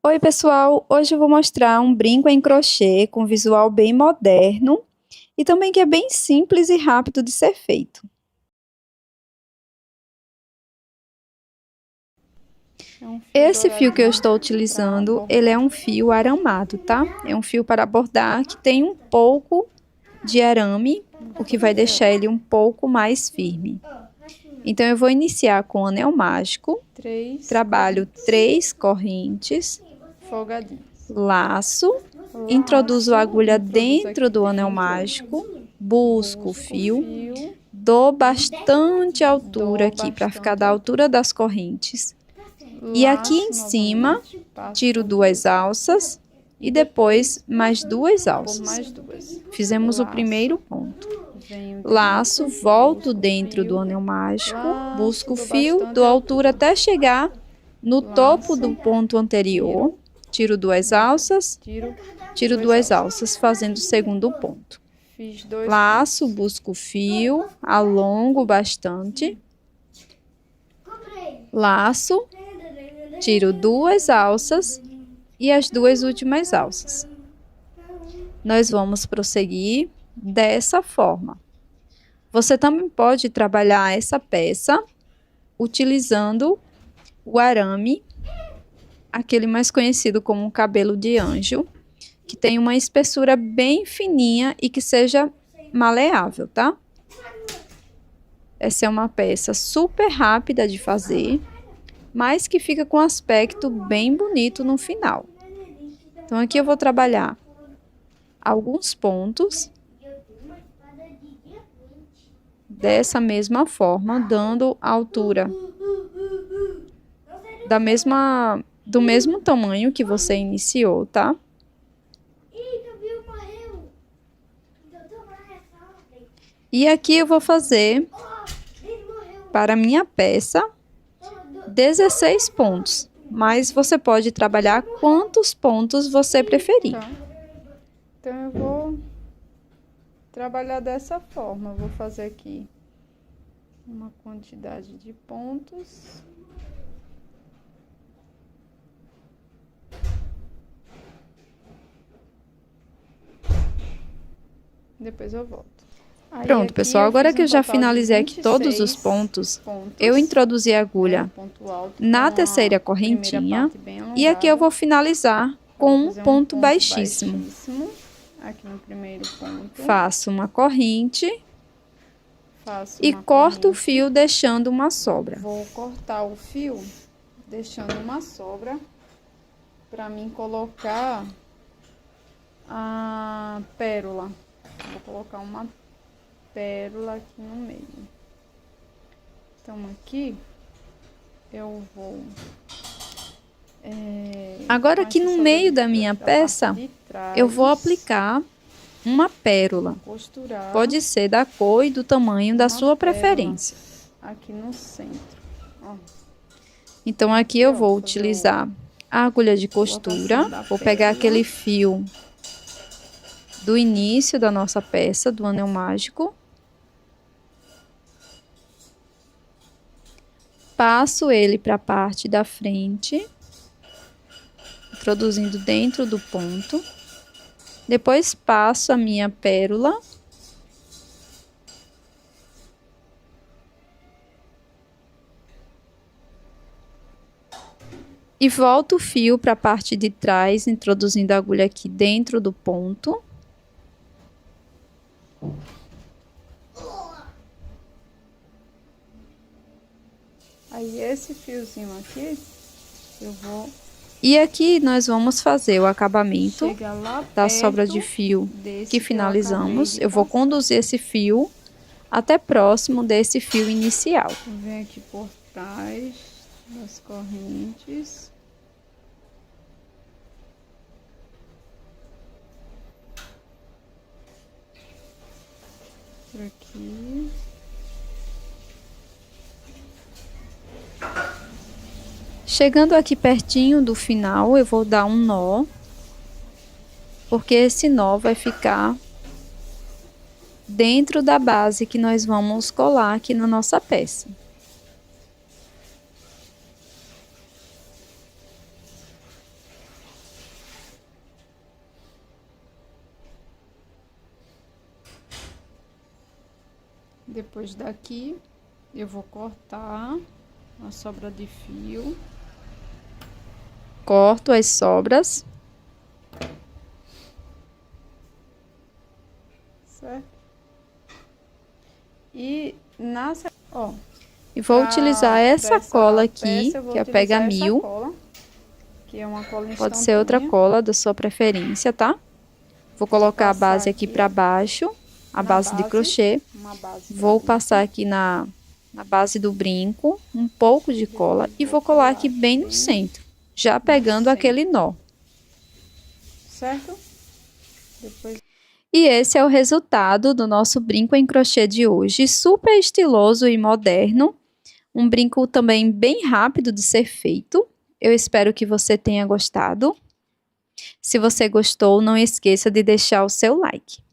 Oi pessoal, hoje eu vou mostrar um brinco em crochê com visual bem moderno e também que é bem simples e rápido de ser feito. Esse fio que eu estou utilizando, ele é um fio aramado, tá? É um fio para bordar que tem um pouco de arame, o que vai deixar ele um pouco mais firme. Então eu vou iniciar com o anel mágico, trabalho 3 correntes, laço, introduzo a agulha dentro do anel mágico, busco o fio, dou bastante altura aqui para ficar da altura das correntes. E aqui em cima, tiro 2 alças e depois mais 2 alças. Fizemos o primeiro ponto. Laço, volto dentro do anel mágico, busco o fio, dou altura até chegar no topo do ponto anterior. Tiro 2 alças, tiro 2 alças, fazendo o segundo ponto. Laço, busco o fio, alongo bastante. Laço, tiro 2 alças e as 2 últimas alças. Nós vamos prosseguir dessa forma. Você também pode trabalhar essa peça utilizando o arame, aquele mais conhecido como cabelo de anjo, que tem uma espessura bem fininha e que seja maleável, tá? Essa é uma peça super rápida de fazer, mas que fica com aspecto bem bonito no final. Então aqui eu vou trabalhar alguns pontos dessa mesma forma, dando a altura do mesmo tamanho que você iniciou, tá? E aqui eu vou fazer, para a minha peça, 16 pontos. Mas você pode trabalhar quantos pontos você preferir. Então eu vou trabalhar dessa forma. Eu vou fazer aqui uma quantidade de pontos. Depois eu volto. Pronto, pessoal, agora que eu já finalizei aqui todos os pontos, eu introduzi a agulha na terceira correntinha e aqui eu vou finalizar com um ponto baixíssimo. Aqui no primeiro ponto. Faço uma corrente e corto o fio deixando uma sobra. Vou cortar o fio deixando uma sobra para mim colocar a pérola. Vou colocar uma pérola aqui no meio. Então aqui eu vou agora aqui no meio da minha peça eu vou aplicar uma pérola. Pode ser da cor e do tamanho da sua preferência. Aqui no centro. Então aqui eu vou utilizar a agulha de costura. Vou pegar aquele fio do início da nossa peça, do anel mágico. Passo ele para a parte da frente, introduzindo dentro do ponto. Depois passo a minha pérola. E volto o fio para a parte de trás, introduzindo a agulha aqui dentro do ponto. Aí esse fiozinho aqui, eu vou... E aqui nós vamos fazer o acabamento da sobra de fio que finalizamos. Eu vou conduzir esse fio até próximo desse fio inicial. Vou vir aqui por trás das correntes. Por aqui. Chegando aqui pertinho do final, eu vou dar um nó, porque esse nó vai ficar dentro da base que nós vamos colar aqui na nossa peça. Depois daqui, eu vou cortar a sobra de fio. Corto as sobras. Certo? E e vou utilizar essa cola aqui, que é a Pega Mil. Que é uma cola instantânea. Pode ser outra cola da sua preferência, tá? Vou colocar a base aqui pra baixo, a base de crochê. Vou passar aqui na base do brinco, um pouco de cola e vou colar aqui bem no centro, já pegando aquele nó. Certo? Depois... E esse é o resultado do nosso brinco em crochê de hoje, super estiloso e moderno. Um brinco também bem rápido de ser feito. Eu espero que você tenha gostado. Se você gostou, não esqueça de deixar o seu like.